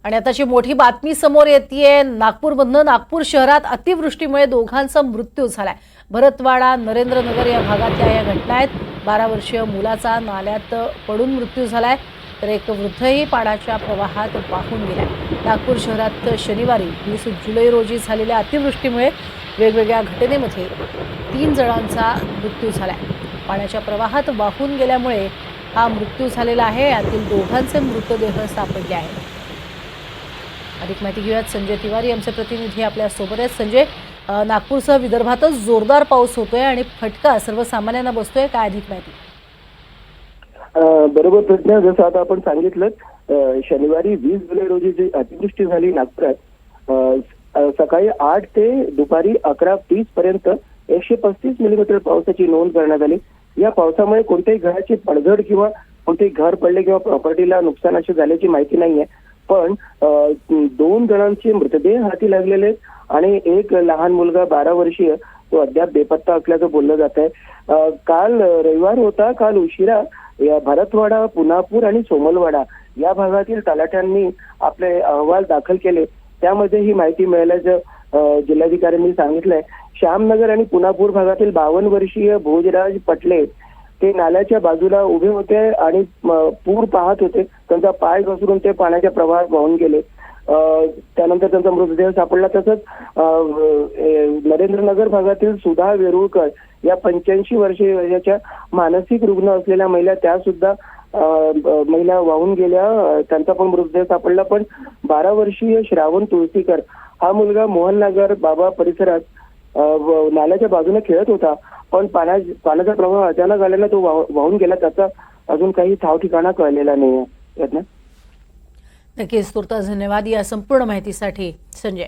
आणि आताची मोठी बातमी समोर येतेय। नागपूरमधनं नागपूर शहरात अतिवृष्टीमुळे दोघांचा मृत्यू झालाय। भरतवाडा नरेंद्रनगर या भागातल्या या घटना आहेत। 12 वर्षीय मुलाचा नाल्यात पडून मृत्यू झालाय, तर एक वृद्धही पाण्याच्या प्रवाहात वाहून गेलाय। नागपूर शहरात शनिवारी 20 जुलै रोजी झालेल्या अतिवृष्टीमुळे वेगवेगळ्या घटनेमध्ये 3 जणांचा मृत्यू झालाय। पाण्याच्या प्रवाहात वाहून गेल्यामुळे हा मृत्यू झालेला आहे। यातील दोघांचे मृतदेह सापडले आहेत। अधिक माहिती घेऊयात, संजय तिवारी आमचे प्रतिनिधी आपल्या सोबत आहेत। संजय, नागपूरसह विदर्भातच जोरदार पाऊस होतोय आणि फटका सर्वसामान्यांना बसतोय, काय अधिक माहिती? बरोबर प्रश्न, जसं आता आपण सांगितलं, शनिवारी 20 जुलै रोजी जी अतिवृष्टी झाली नागपुरात, सकाळी 8 ते दुपारी 11:30 पर्यंत 135 मिलीमीटर पावसाची नोंद करण्यात आली। या पावसामुळे कोणत्याही घराची पडझड किंवा कोणतेही घर पडले किंवा प्रॉपर्टीला नुकसान अशी झाल्याची माहिती नाहीये, पण 2 जणांचे मृतदेह हाती लागलेले आणि एक लहान मुलगा 12 वर्षीय तो अद्याप बेपत्ता असल्याचं बोललं जात आहे। काल रविवार होता, काल उशिरा या भरतवाडा, पुनापूर आणि सोमलवाडा या भागातील तलाठ्यांनी आपले अहवाल दाखल केले। त्यामध्ये ही माहिती मिळाल्याचं जिल्हाधिकाऱ्यांनी सांगितलंय। श्यामनगर आणि पुनापूर भागातील 52 वर्षीय भोजराज पटले ते नाल्याच्या बाजूला उभे होते आणि पूर पाहत होते। त्यांचा पाय घसरून ते पाण्याच्या प्रवाहात वाहून गेले। त्यानंतर त्यांचा मृतदेह सापडला। तसंच नरेंद्रनगर भागातील सुधा वेरुळकर या 85 वर्षाच्या मानसिक रुग्ण असलेल्या महिला, त्या सुद्धा महिला वाहून गेल्या, त्यांचा पण मृतदेह सापडला। पण 12 वर्षीय श्रावण तुळसीकर हा मुलगा मोहननगर बाबा परिसरात नाल्याच्या बाजूने खेळत होता, पण पाण्याचा प्रवाह अचानक आल्याने तो वाहून गेला। त्याचा अजून काही ठाव ठिकाणा कळलेला नाहीये। नक्कीच, तुर्तास धन्यवाद या संपूर्ण माहितीसाठी संजय।